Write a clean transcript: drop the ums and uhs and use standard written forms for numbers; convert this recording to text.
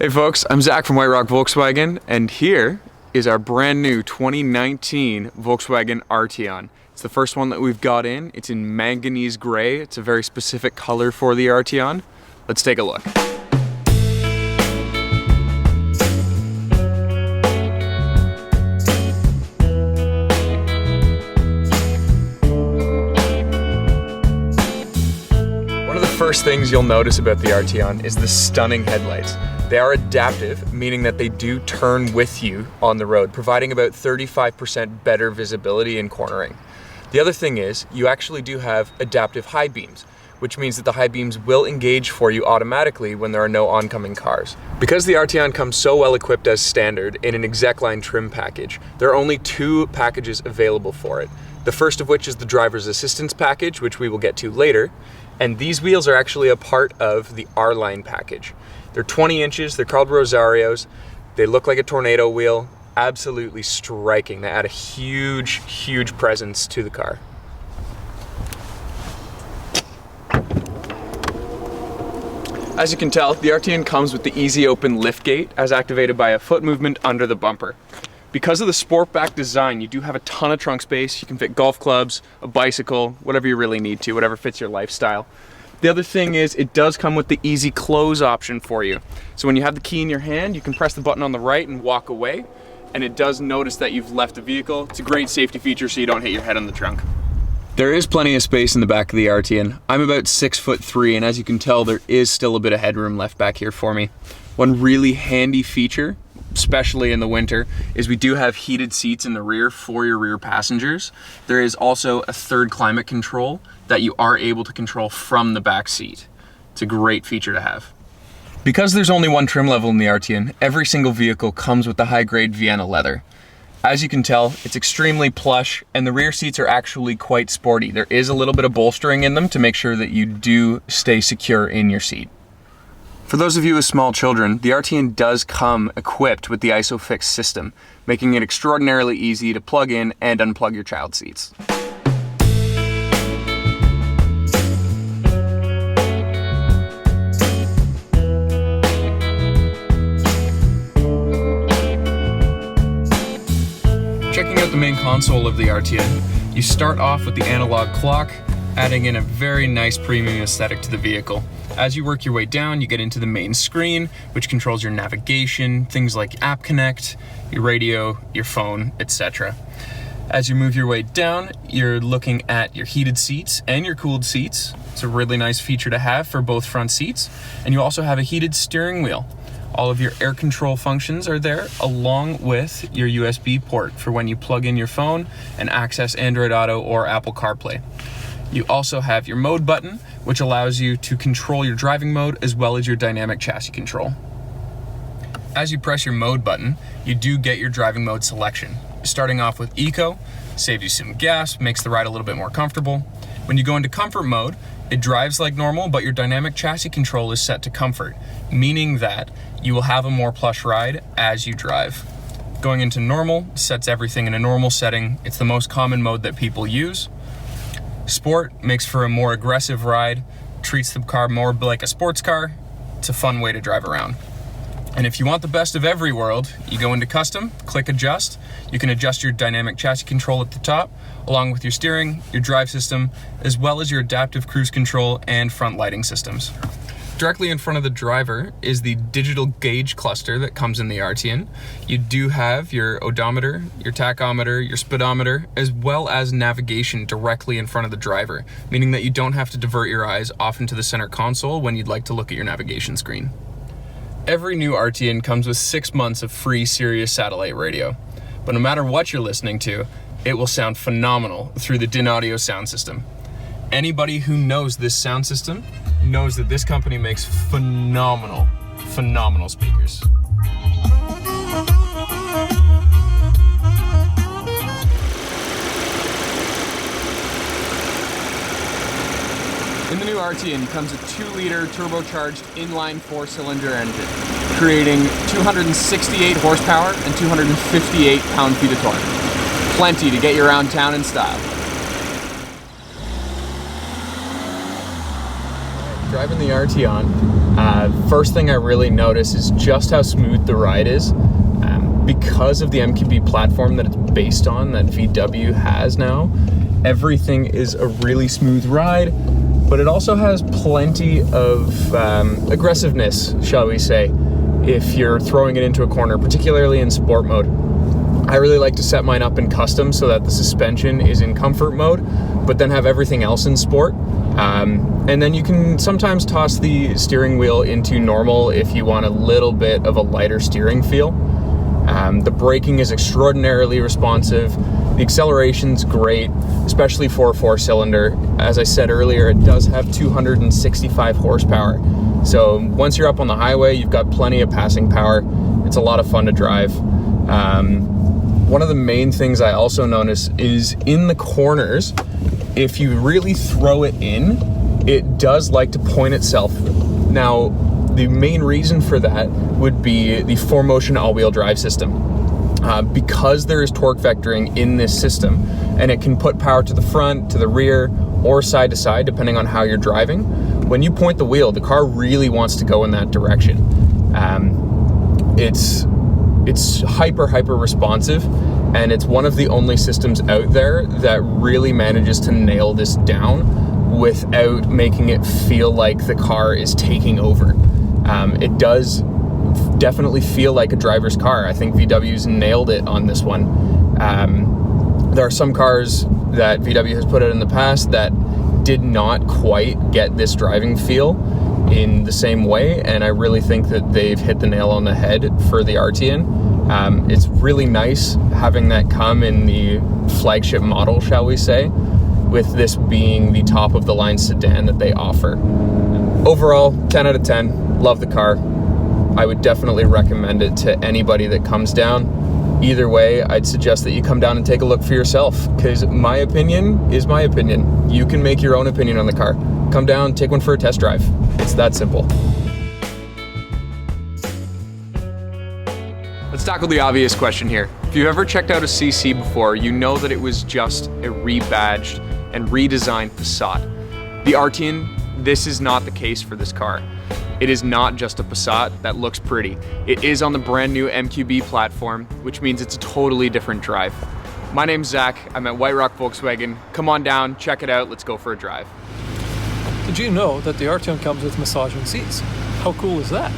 Hey folks, I'm Zach from White Rock Volkswagen, and here is our brand new 2019 Volkswagen Arteon. It's the first one that we've got in. It's in manganese gray. It's a very specific color for the Arteon. Let's take a look. One of the first things you'll notice about the Arteon is the stunning headlights. They are adaptive, meaning that they do turn with you on the road, providing about 35% better visibility in cornering. The other thing is, you actually do have adaptive high beams, which means that the high beams will engage for you automatically when there are no oncoming cars. Because the Arteon comes so well equipped as standard in an exec line trim package, there are only two packages available for it. The first of which is the driver's assistance package, which we will get to later, and these wheels are actually a part of the R-Line package. They're 20 inches, they're called Rosarios, they look like a tornado wheel, absolutely striking. They add a huge, huge presence to the car. As you can tell, the Arteon comes with the easy open liftgate as activated by a foot movement under the bumper. Because of the Sportback design, you do have a ton of trunk space. You can fit golf clubs, a bicycle, whatever you really need to, whatever fits your lifestyle. The other thing is it does come with the easy close option for you. So when you have the key in your hand, you can press the button on the right and walk away, and it does notice that you've left the vehicle. It's a great safety feature so you don't hit your head on the trunk. There is plenty of space in the back of the Arteon. I'm about 6'3", and as you can tell, there is still a bit of headroom left back here for me. One really handy feature, especially in the winter, is we do have heated seats in the rear for your rear passengers. There is also a third climate control that you are able to control from the back seat. It's a great feature to have. Because there's only one trim level in the Arteon, every single vehicle comes with the high-grade Vienna leather. As you can tell, it's extremely plush, and the rear seats are actually quite sporty. There is a little bit of bolstering in them to make sure that you do stay secure in your seat. For those of you with small children, the Arteon does come equipped with the ISOFIX system, making it extraordinarily easy to plug in and unplug your child seats. Checking out the main console of the Arteon, you start off with the analog clock, adding in a very nice premium aesthetic to the vehicle. As you work your way down, you get into the main screen, which controls your navigation, things like App Connect, your radio, your phone, etc. As you move your way down, you're looking at your heated seats and your cooled seats. It's a really nice feature to have for both front seats. And you also have a heated steering wheel. All of your air control functions are there, along with your USB port for when you plug in your phone and access Android Auto or Apple CarPlay. You also have your mode button, which allows you to control your driving mode as well as your dynamic chassis control. As you press your mode button, you do get your driving mode selection. Starting off with Eco, saves you some gas, makes the ride a little bit more comfortable. When you go into comfort mode, it drives like normal, but your dynamic chassis control is set to comfort, meaning that you will have a more plush ride as you drive. Going into normal sets everything in a normal setting. It's the most common mode that people use. Sport makes for a more aggressive ride, treats the car more like a sports car. It's a fun way to drive around. And if you want the best of every world, you go into custom, click adjust. You can adjust your dynamic chassis control at the top, along with your steering, your drive system, as well as your adaptive cruise control and front lighting systems. Directly in front of the driver is the digital gauge cluster that comes in the Arteon. You do have your odometer, your tachometer, your speedometer, as well as navigation directly in front of the driver, meaning that you don't have to divert your eyes off into the center console when you'd like to look at your navigation screen. Every new Arteon comes with 6 months of free Sirius satellite radio, but no matter what you're listening to, it will sound phenomenal through the DIN Audio sound system. Anybody who knows this sound system knows that this company makes phenomenal speakers. In the new Arteon comes a 2-liter turbocharged inline 4-cylinder engine, creating 268 horsepower and 258 pound-feet of torque. Plenty to get you around town in style. Driving the Arteon, First thing I really notice is just how smooth the ride is. Because of the MQB platform that it's based on, that VW has now, everything is a really smooth ride, but it also has plenty of aggressiveness, shall we say, if you're throwing it into a corner, particularly in sport mode. I really like to set mine up in custom so that the suspension is in comfort mode, but then have everything else in sport. And then you can sometimes toss the steering wheel into normal if you want a little bit of a lighter steering feel. The braking is extraordinarily responsive. The acceleration's great, especially for a 4-cylinder. As I said earlier, it does have 265 horsepower. So once you're up on the highway, you've got plenty of passing power. It's a lot of fun to drive. One of the main things I also notice is in the corners, if you really throw it in, it does like to point itself. Now, the main reason for that would be the 4Motion all-wheel drive system. Because there is torque vectoring in this system, and it can put power to the front, to the rear, or side to side, depending on how you're driving. When you point the wheel, the car really wants to go in that direction. It's hyper responsive, and it's one of the only systems out there that really manages to nail this down without making it feel like the car is taking over. It does definitely feel like a driver's car. I think VW's nailed it on this one. There are some cars that VW has put out in the past that did not quite get this driving feel in the same way, and I really think that they've hit the nail on the head for the Arteon. It's really nice having that come in the flagship model, shall we say, with this being the top of the line sedan that they offer. Overall, 10 out of 10. Love the car. I would definitely recommend it to anybody that comes down. Either way, I'd suggest that you come down and take a look for yourself, because my opinion is my opinion. You can make your own opinion on the car. Come down, take one for a test drive. It's that simple. Let's tackle the obvious question here. If you've ever checked out a CC before, you know that it was just a rebadged and redesigned Passat. The Arteon, this is not the case for this car. It is not just a Passat that looks pretty. It is on the brand new MQB platform, which means it's a totally different drive. My name's Zach, I'm at White Rock Volkswagen. Come on down, check it out, let's go for a drive. Did you know that the Arteon comes with massaging seats? How cool is that?